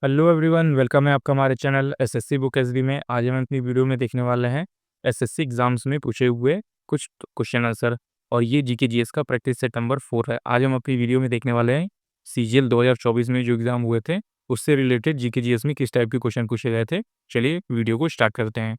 Hello everyone, welcome है आपका हमारे चैनल एसएससी बुक एसबी में। आज हम अपनी वीडियो में देखने वाले हैं एसएससी एग्जाम्स में पूछे हुए कुछ क्वेश्चन आंसर। और ये जीके जीएस का प्रैक्टिस सेट नंबर 4 है। आज हम अपनी वीडियो में देखने वाले हैं सीजीएल 2024 में जो एग्जाम हुए थे उससे रिलेटेड जीके जीएस में किस टाइप के क्वेश्चन पूछे गए थे। चलिए वीडियो को स्टार्ट करते हैं।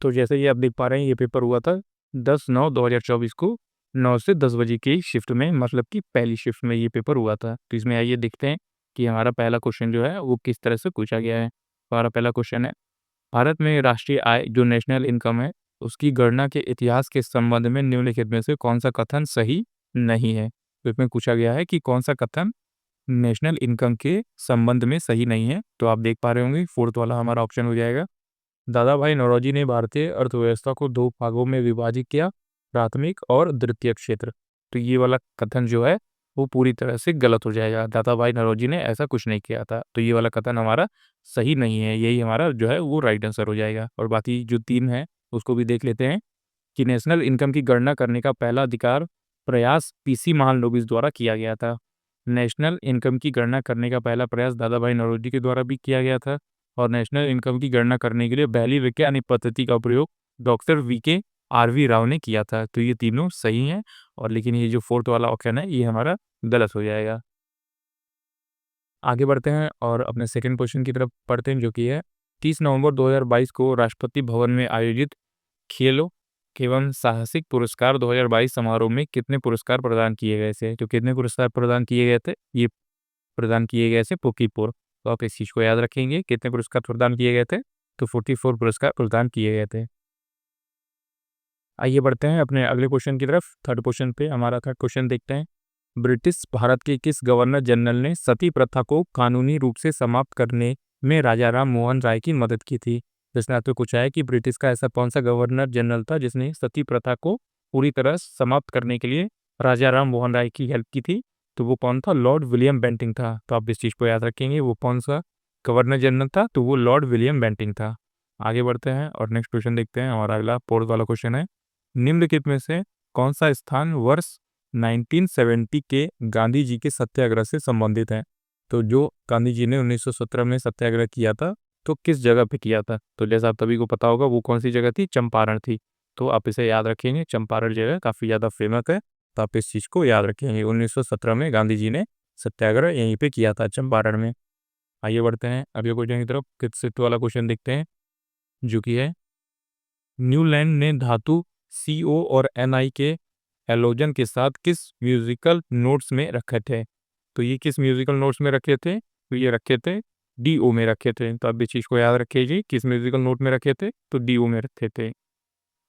तो जैसे ये आप देख पा रहे हैं, ये पेपर हुआ था 10/9/2024 को 9 से 10 बजे की शिफ्ट में, मतलब कि पहली शिफ्ट में ये पेपर हुआ था। तो इसमें आइए देखते हैं कि हमारा पहला क्वेश्चन जो है वो किस तरह से पूछा गया है। हमारा पहला क्वेश्चन है, भारत में राष्ट्रीय आय जो नेशनल इनकम है उसकी गणना के इतिहास के संबंध में निम्नलिखित में से कौन सा कथन सही नहीं है। तो इसमें पूछा गया है कि कौन सा कथन नेशनल इनकम के संबंध में सही नहीं है। तो आप देख पा रहे होंगे फोर्थ वाला हमारा ऑप्शन हो जाएगा। दादा भाई नौरोजी ने भारतीय अर्थव्यवस्था को दो भागों में विभाजित किया, प्राथमिक और द्वितीयक क्षेत्र। तो ये वाला कथन जो है वो पूरी तरह से गलत हो जाएगा। दादा भाई नौरोजी ने ऐसा कुछ नहीं किया था, तो ये वाला कथन हमारा सही नहीं है। यही हमारा जो है वो राइट आंसर हो जाएगा। और बाकी जो तीन है उसको भी देख लेते हैं कि नेशनल इनकम की गणना करने का पहला अधिकार प्रयास पीसी महालनोबिस द्वारा किया गया था। नेशनल इनकम की गणना करने का पहला प्रयास दादा भाई नौरोजी के द्वारा भी किया गया था। और नेशनल इनकम की गणना करने के लिए पहली वैज्ञानिक पद्धति का प्रयोग डॉक्टर वीके आरवी राव ने किया था। तो ये तीनों सही हैं। और लेकिन ये जो फोर्थ वाला ऑप्शन है ये हमारा गलत हो जाएगा। आगे बढ़ते हैं और अपने सेकंड क्वेश्चन की तरफ पढ़ते हैं, जो कि है 30 नवंबर 2022 को राष्ट्रपति भवन में आयोजित खेलों एवं साहसिक पुरस्कार 2022 समारोह में कितने पुरस्कार प्रदान किए गए थे। तो कितने पुरस्कार प्रदान किए गए थे, ये प्रदान किए गए थे 44। तो आप इस चीज़ को याद रखेंगे, कितने पुरस्कार प्रदान किए गए थे, तो 44 पुरस्कार प्रदान किए गए थे। आइए बढ़ते हैं अपने अगले क्वेश्चन की तरफ। थर्ड क्वेश्चन पे हमारा थर्ड क्वेश्चन देखते हैं। ब्रिटिश भारत के किस गवर्नर जनरल ने सती प्रथा को कानूनी रूप से समाप्त करने में राजा राम मोहन राय की मदद की थी। जिसने आपको पूछा है कि ब्रिटिश का ऐसा कौन सा गवर्नर जनरल था जिसने सती प्रथा को पूरी तरह समाप्त करने के लिए राजा राम मोहन राय की हेल्प की थी। तो वो कौन था, लॉर्ड विलियम बेंटिंग था। तो आप इस चीज़ को याद रखेंगे, वो कौन सा गवर्नर जनरल था, तो वो लॉर्ड विलियम बेंटिंग था। आगे बढ़ते हैं और नेक्स्ट क्वेश्चन देखते हैं। हमारा अगला फोर्थ वाला क्वेश्चन है, निम्नलिखित में से कौन सा स्थान वर्ष 1970 के गांधी जी के सत्याग्रह से संबंधित है। तो जो गांधी जी ने 1917 में सत्याग्रह किया था, तो किस जगह पे किया था। तो जैसा आप सभी को पता होगा वो कौन सी जगह थी, चंपारण थी। तो आप इसे याद रखेंगे, चंपारण जगह काफ़ी ज़्यादा फेमस है। तो आप इस चीज़ को याद रखेंगे, 1917 में गांधी जी ने सत्याग्रह यहीं पे किया था, चंपारण में। आइए बढ़ते हैं अगले क्वेश्चन की तरफ। फिफ्थ वाला क्वेश्चन देखते हैं, जो कि है न्यूलैंड ने धातु CO और Ni के हेलोजन के साथ किस म्यूजिकल नोट्स में रखे थे। तो ये किस म्यूजिकल नोट्स में रखे थे, तो ये रखे थे DO में रखे थे। तो आप इस चीज़ को याद रखिए जी, किस म्यूजिकल नोट में रखे थे, तो DO में रखे थे।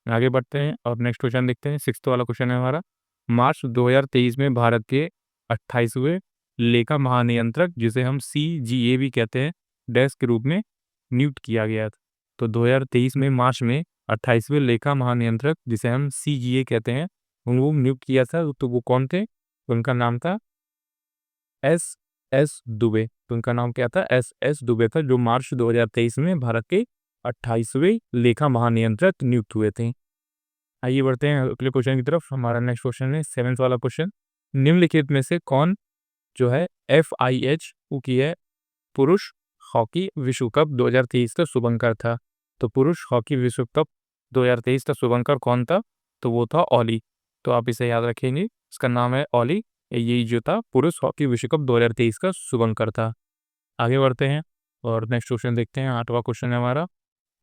आगे बढ़ते हैं और नेक्स्ट क्वेश्चन देखते हैं। सिक्स्थ वाला क्वेश्चन है हमारा, मार्च 2023 में भारत के 28वें लेखा महानियंत्रक, जिसे हम CGA भी कहते हैं, डैश के रूप में नियुक्त किया गया था। तो 2023 में मार्च में 28वें लेखा महानियंत्रक, जिसे हम CGA कहते हैं, उनको नियुक्त किया था। तो वो कौन थे, उनका नाम था SS दुबे। तो उनका नाम क्या था, SS दुबे था, जो मार्च 2023 में भारत के 28वें लेखा महानियंत्रक नियुक्त हुए थे। आइए बढ़ते हैं अगले क्वेश्चन की तरफ। हमारा नेक्स्ट क्वेश्चन है सेवेंथ वाला क्वेश्चन, निम्नलिखित में से कौन जो है FIH की है पुरुष हॉकी विश्व कप 2023 का शुभंकर था। तो पुरुष हॉकी विश्व कप 2023 का शुभंकर कौन था, तो वो था ओली। तो आप इसे याद रखेंगे, इसका नाम है ओली। यही जो था पुरुष हॉकी विश्व कप 2023 का शुभंकर था। आगे बढ़ते हैं और नेक्स्ट क्वेश्चन देखते हैं। आठवां क्वेश्चन है हमारा,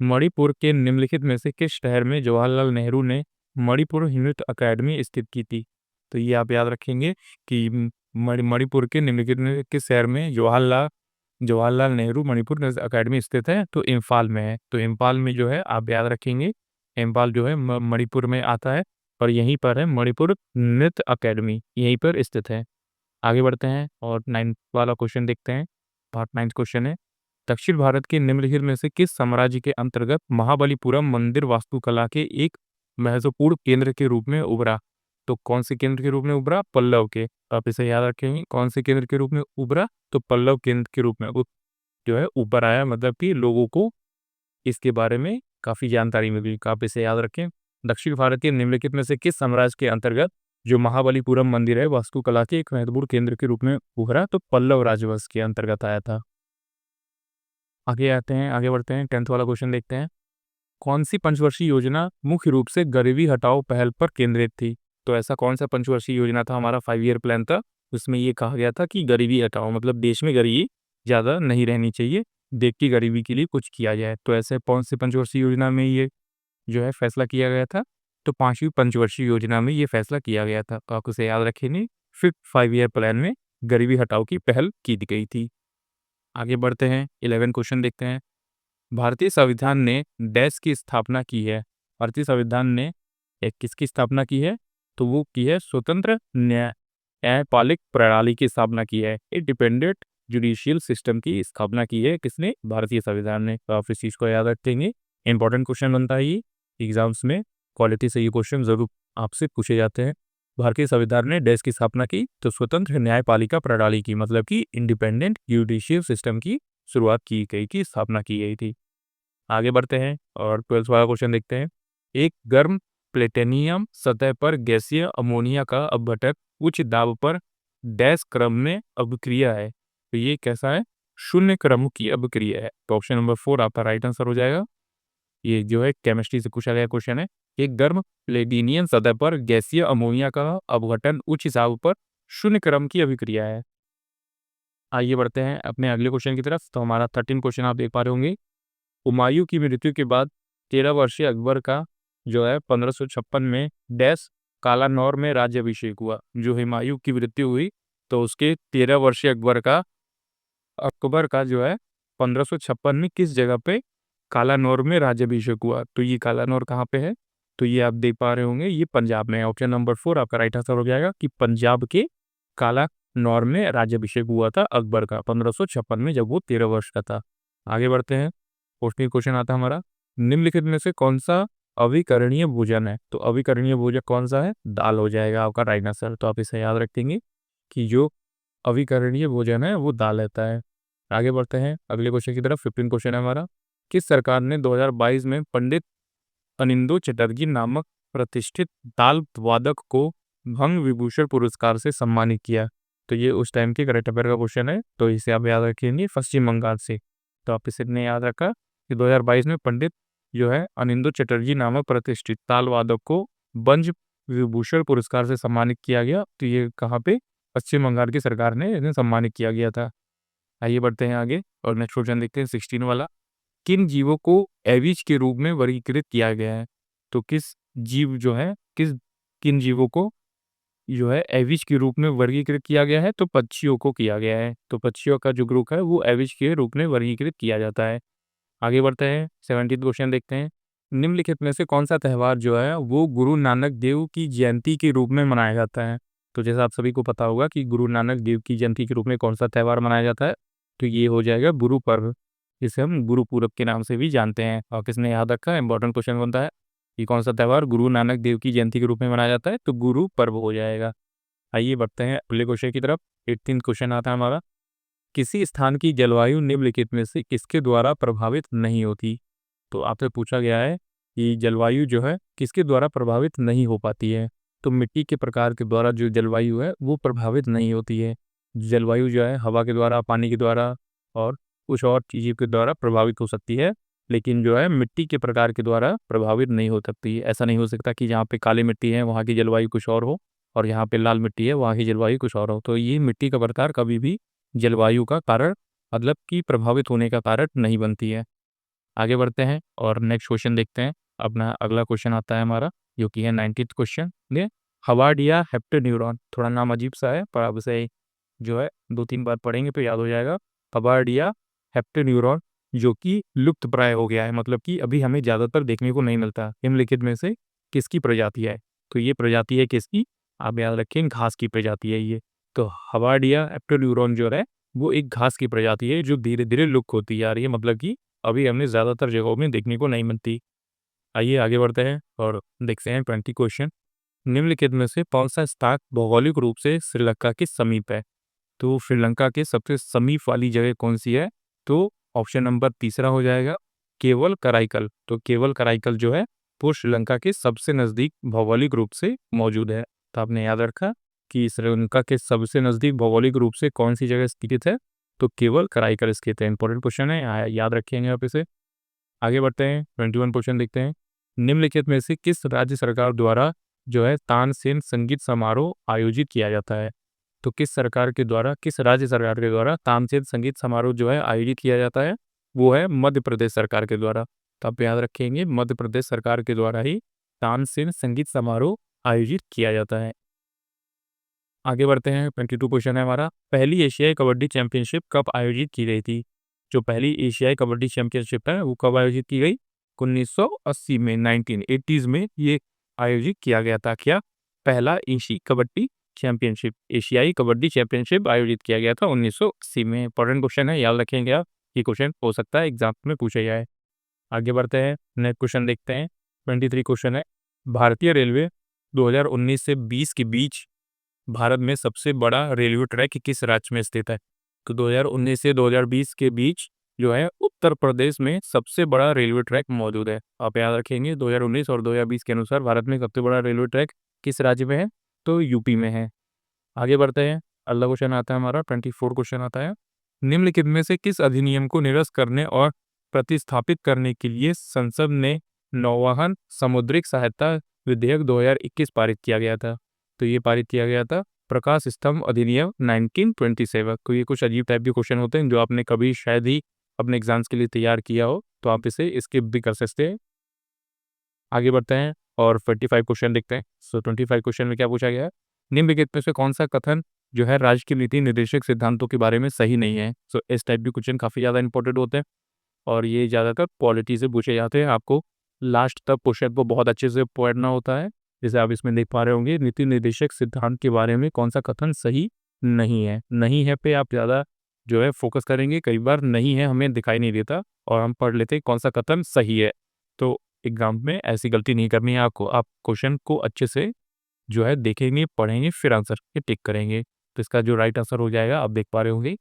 मणिपुर के निम्नलिखित में से किस शहर में जवाहरलाल नेहरू ने मणिपुर नृत्य अकेडमी स्थित की थी। तो ये आप याद रखेंगे कि मणिपुर के निम्नलिखित में किस शहर में जवाहरलाल जवाहरलाल नेहरू मणिपुर नृत्य अकेडमी स्थित है, तो इम्फाल में है। तो इम्फाल में जो है आप याद रखेंगे, इम्फाल जो है मणिपुर में आता है और यहीं पर है मणिपुर नृत्य अकेडमी, यहीं पर स्थित है। आगे बढ़ते हैं और नाइन्थ वाला क्वेश्चन देखते हैं। पार्ट नाइन्थ क्वेश्चन है, दक्षिण भारत के निम्नलिखित में से किस साम्राज्य के अंतर्गत महाबलीपुरम मंदिर वास्तुकला के एक महत्वपूर्ण केंद्र के रूप में उभरा। तो कौन से केंद्र के रूप में उभरा, पल्लव के। तो आप इसे याद रखेंगे, कौन से केंद्र के रूप में उभरा, तो पल्लव केंद्र के रूप में जो है ऊपर आया, मतलब कि लोगों को इसके बारे में काफ़ी जानकारी मिली। आप इसे याद रखें, दक्षिण भारत के निम्नलिखित में से किस साम्राज्य के अंतर्गत जो महाबलीपुरम मंदिर है वास्तुकला के एक महत्वपूर्ण केंद्र के रूप में उभरा, तो पल्लव राजवंश के अंतर्गत आया था। आगे बढ़ते हैं 10th वाला क्वेश्चन देखते हैं। कौन सी पंचवर्षीय योजना मुख्य रूप से गरीबी हटाओ पहल पर केंद्रित थी? तो ऐसा कौन सा पंचवर्षीय योजना था, हमारा 5 ईयर प्लान था, उसमें ये कहा गया था कि गरीबी हटाओ, मतलब देश में गरीबी ज़्यादा नहीं रहनी चाहिए, देश की गरीबी के लिए कुछ किया जाए। तो ऐसे कौन सी पंचवर्षीय योजना में ये जो है फैसला किया गया था? तो 5वीं पंचवर्षीय योजना में ये फैसला किया गया था। तो आप उसे याद रखेंगे। फिफ्थ 5 ईयर प्लान में गरीबी हटाओ की पहल की गई थी। आगे बढ़ते हैं, 11 क्वेश्चन देखते हैं। भारतीय संविधान ने डैश की स्थापना की है? भारतीय संविधान ने एक किसकी स्थापना की है? तो वो की है स्वतंत्र न्यायपालिक प्रणाली की स्थापना की है। इंडिपेंडेंट जुडिशियल सिस्टम की स्थापना की है किसने? भारतीय संविधान ने। तो आप इस चीज़ को याद रखेंगे, इंपॉर्टेंट क्वेश्चन बनता है ये एग्जाम्स में, क्वालिटी से ये क्वेश्चन जरूर आपसे पूछे जाते हैं। भारतीय संविधान ने डैश की स्थापना की, तो स्वतंत्र न्यायपालिका प्रणाली की, मतलब कि इंडिपेंडेंट जुडिशियल सिस्टम की शुरुआत की गई, की स्थापना की गई थी। आगे बढ़ते हैं और 12th वाला क्वेश्चन देखते हैं। एक गर्म प्लेटिनियम सतह पर गैसीय अमोनिया का अपघटन उच्च दाब पर डैश क्रम में अभिक्रिया है। तो ये कैसा है? शून्य क्रम की अभिक्रिया है। तो ऑप्शन नंबर 4 आपका राइट आंसर हो जाएगा। ये जो है केमिस्ट्री से पूछा गया क्वेश्चन है। एक गर्म प्लेटिनियम सतह पर गैसीय अमोनिया का अपघटन उच्च दाब पर शून्य क्रम की अभिक्रिया है। आइए बढ़ते हैं अपने अगले क्वेश्चन की तरफ। तो हमारा 13 क्वेश्चन आप देख पा रहे होंगे। हुमायूं की मृत्यु के बाद 13 वर्षीय अकबर का जो है 1556 में डैश कालानौर में राज्याभिषेक हुआ। जो हुमायूं की मृत्यु हुई तो उसके 13 वर्षीय अकबर का जो है 1556 में किस जगह पे कालानौर में राज्याभिषेक हुआ? तो ये कालानौर कहाँ पे है? तो ये आप देख पा रहे होंगे, ये पंजाब में है। ऑप्शन नंबर 4 आपका राइट आंसर हो जाएगा कि पंजाब के कालानौर में राज्याभिषेक हुआ था अकबर का 1556 में, जब वो 13 वर्ष का था। आगे बढ़ते हैं, क्वेश्चन आता है हमारा, निम्नलिखित में से कौन सा अविकरणीय भोजन है? तो अविकरणीय भोजन कौन सा है? दाल हो जाएगा आपका राइट आंसर। तो आप इसे याद रखेंगे कि जो अविकरणीय भोजन है वो दाल रहता है। आगे बढ़ते हैं अगले क्वेश्चन की तरफ। 15 क्वेश्चन है हमारा। किस सरकार ने 2022 में पंडित अनिंदो चटर्जी नामक प्रतिष्ठित ताल वादक को भंग विभूषण पुरस्कार से सम्मानित किया? तो ये उस टाइम के करंट अफेयर का क्वेश्चन है, तो इसे आप याद रखेंगे, पश्चिम बंगाल से। तो आप इसे ने याद रखा कि 2022 में पंडित जो है अनिंदो चटर्जी नामक प्रतिष्ठित ताल वादक को भंग विभूषण पुरस्कार से सम्मानित किया गया। तो ये कहाँ पे? पश्चिम बंगाल की सरकार ने इन्हें सम्मानित किया गया था। आइए बढ़ते हैं आगे और नेक्स्ट क्वेश्चन देखते हैं 16 वाला। किन जीवों को एविज के रूप में वर्गीकृत किया गया है? तो किस जीव जो है किन जीवों को जो है एविज के रूप में वर्गीकृत किया गया है? तो पक्षियों को किया गया है। तो पक्षियों का जो ग्रुप है वो एविज के रूप में वर्गीकृत किया जाता है। आगे बढ़ते हैं, 17 क्वेश्चन देखते हैं। निम्नलिखित में से कौन सा त्यौहार जो है वो गुरु नानक देव की जयंती के रूप में मनाया जाता है? तो जैसा आप सभी को पता होगा कि गुरु नानक देव की जयंती के रूप में कौन सा त्यौहार मनाया जाता है? तो ये हो जाएगा गुरु पर्व, जिसे हम गुरु पूरब के नाम से भी जानते हैं। और किसने याद रखा है? इंपॉर्टेंट क्वेश्चन बनता है कि कौन सा त्यौहार गुरु नानक देव की जयंती के रूप में मनाया जाता है? तो गुरु पर्व हो जाएगा। आइए बढ़ते हैं अगले क्वेश्चन की तरफ। 18 क्वेश्चन आता है हमारा। किसी स्थान की जलवायु निम्नलिखित में से किसके द्वारा प्रभावित नहीं होती? तो आपसे पूछा गया है कि जलवायु जो है किसके द्वारा प्रभावित नहीं हो पाती है? तो मिट्टी के प्रकार के द्वारा जो जलवायु है वो प्रभावित नहीं होती है। जलवायु जो है हवा के द्वारा, पानी के द्वारा और कुछ और चीज़ों के द्वारा प्रभावित हो सकती है, लेकिन जो है मिट्टी के प्रकार के द्वारा प्रभावित नहीं हो सकती है। ऐसा नहीं हो सकता कि जहाँ पे काली मिट्टी है वहाँ की जलवायु कुछ और हो और यहाँ पे लाल मिट्टी है वहाँ की जलवायु कुछ और हो। तो ये मिट्टी का प्रकार कभी भी जलवायु का कारण, मतलब कि प्रभावित होने का कारण नहीं बनती है। आगे बढ़ते हैं और नेक्स्ट क्वेश्चन देखते हैं। अपना अगला क्वेश्चन आता है हमारा, जो कि है 19th क्वेश्चन। ये हवार्ड या हेप्टेन्यूरॉन, थोड़ा नाम अजीब सा है पर आप इसे जो है 2-3 बार पढ़ेंगे तो याद हो जाएगा। हवार्ड या हेप्टेन्यूरॉन जो कि लुप्त प्राय हो गया है, मतलब कि अभी हमें ज़्यादातर देखने को नहीं मिलता। निम्नलिखित में से किसकी प्रजाति है? तो ये प्रजाति है किसकी? आप याद रखें, घास की प्रजाति है ये। तो हवार्ड या हेप्टेन्यूरॉन जो है वो एक घास की प्रजाति है जो धीरे धीरे लुप्त होती जा रही है, मतलब कि अभी हमने ज़्यादातर जगहों में देखने को नहीं मिलती। आइए आगे बढ़ते हैं और देखते हैं 20 क्वेश्चन। निम्नलिखित में से कौन सा स्थान भौगोलिक रूप से श्रीलंका के समीप है? तो श्रीलंका के सबसे समीप वाली जगह कौन सी है? तो ऑप्शन नंबर तीसरा हो जाएगा केवल कराईकल। तो केवल कराईकल जो है वो श्रीलंका के सबसे नज़दीक भौगोलिक रूप से मौजूद है। तो आपने याद रखा कि श्रीलंका के सबसे नज़दीक भौगोलिक रूप से कौन सी जगह स्थित है, तो केवल कराईकल स्थित है। इंपॉर्टेंट क्वेश्चन है, याद रखेंगे आप इसे। आगे बढ़ते हैं, 21 क्वेश्चन देखते हैं। निम्नलिखित में से किस राज्य सरकार द्वारा जो है तानसेन संगीत समारोह आयोजित किया जाता है? तो किस राज्य सरकार के द्वारा तानसेन संगीत समारोह जो है आयोजित किया जाता है? वो है मध्य प्रदेश सरकार के द्वारा। तो आप याद रखेंगे, मध्य प्रदेश सरकार के द्वारा ही तानसेन संगीत समारोह आयोजित किया जाता है। आगे बढ़ते हैं, 22 क्वेश्चन है हमारा। पहली एशियाई कबड्डी चैंपियनशिप कब आयोजित की गई थी? जो पहली एशियाई कबड्डी चैंपियनशिप है वो कब आयोजित की गई? 1980 में, 1980s में ये आयोजित किया गया था। क्या? पहला एशियाई कबड्डी चैंपियनशिप आयोजित किया गया था 1980 में। इंपॉर्टेंट क्वेश्चन है, याद रखेंगे आप। ये क्वेश्चन हो सकता है एग्जाम में पूछा जाए। आगे बढ़ते हैं, नेक्स्ट क्वेश्चन देखते हैं। 23 क्वेश्चन है। भारतीय रेलवे 2019 से 20 के बीच भारत में सबसे बड़ा रेलवे ट्रैक किस राज्य में स्थित है? तो 2019 से 2020 के बीच जो है उत्तर प्रदेश में सबसे बड़ा रेलवे ट्रैक मौजूद है। आप याद रखेंगे, 2019 और 2020 के अनुसार भारत में सबसे बड़ा रेलवे ट्रैक किस राज्य में है? तो यूपी में है। आगे बढ़ते हैं, अगला क्वेश्चन आता है हमारा, 24 क्वेश्चन आता है। निम्नलिखित में से किस अधिनियम को निरस्त करने और प्रतिस्थापित करने के लिए संसद ने नौवहन समुद्रिक सहायता विधेयक 2021 पारित किया गया था? तो ये पारित किया गया था प्रकाश स्तंभ अधिनियम 1927। तो ये कुछ अजीब टाइप के क्वेश्चन होते हैं जो आपने कभी शायद ही अपने एग्जाम्स के लिए तैयार किया हो, तो आप इसे स्किप भी कर सकते हैं। आगे बढ़ते हैं और 25 क्वेश्चन देखते हैं। 25 क्वेश्चन में क्या पूछा गया है? निम्नलिखित में से कौन सा कथन जो है राज्य की नीति निर्देशक सिद्धांतों के बारे में सही नहीं है? इस टाइप के क्वेश्चन काफ़ी ज़्यादा इंपॉर्टेंट होते हैं और ये ज़्यादातर पॉलिटी से पूछे जाते हैं। आपको लास्ट तक क्वेश्चन को बहुत अच्छे से पढ़ना होता है। जैसे आप इसमें देख पा रहे होंगे, नीति निर्देशक सिद्धांत के बारे में कौन सा कथन सही नहीं है। नहीं है पे आप ज़्यादा जो है फोकस करेंगे। कई बार नहीं है हमें दिखाई नहीं देता और हम पढ़ लेते हैं कौन सा कथन सही है। तो एग्जाम में ऐसी गलती नहीं करनी है आपको। आप क्वेश्चन को अच्छे से जो है देखेंगे, पढ़ेंगे, फिर आंसर के टिक करेंगे। तो इसका जो राइट आंसर हो जाएगा, आप देख पा रहे होंगे,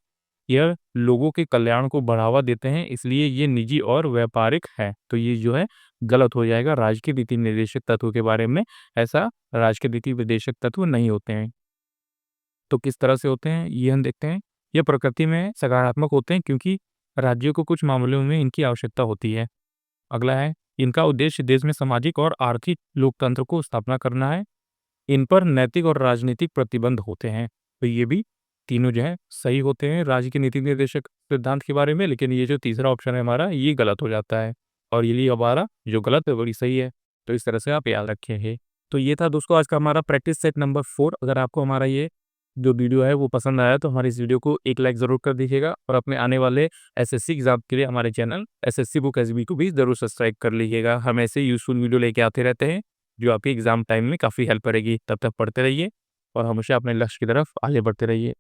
यह लोगों के कल्याण को बढ़ावा देते हैं, इसलिए ये निजी और व्यापारिक है। तो ये जो है गलत हो जाएगा। राज्य के नीति निर्देशक तत्व के बारे में ऐसा राज्य के नीति निर्देशक तत्व नहीं होते हैं। तो किस तरह से होते हैं ये हम देखते हैं। ये प्रकृति में सकारात्मक होते हैं क्योंकि राज्यों को कुछ मामलों में इनकी आवश्यकता होती है। अगला है, इनका उद्देश्य देश में सामाजिक और आर्थिक लोकतंत्र को स्थापना करना है। इन पर नैतिक और राजनीतिक प्रतिबंध होते हैं। तो ये भी तीनों जो है सही होते हैं राज्य के नीति निर्देशक सिद्धांत के बारे में, लेकिन ये जो तीसरा ऑप्शन है हमारा, ये गलत हो जाता है और ये हमारा जो गलत है बड़ी सही है। तो इस तरह से आप याद रखेंगे। तो ये था दोस्तों आज का हमारा प्रैक्टिस सेट नंबर 4। अगर आपको हमारा ये जो वीडियो है वो पसंद आया तो हमारी इस वीडियो को एक लाइक ज़रूर कर दीजिएगा और अपने आने वाले एसएससी एग्जाम के लिए हमारे चैनल एसएससी बुक एसबी को भी ज़रूर सब्सक्राइब कर लीजिएगा। हम ऐसे यूजफुल वीडियो लेके आते रहते हैं जो आपकी एग्जाम टाइम में काफ़ी हेल्प करेगी। तब तक पढ़ते रहिए और हमेशा अपने लक्ष्य की तरफ आगे बढ़ते रहिए।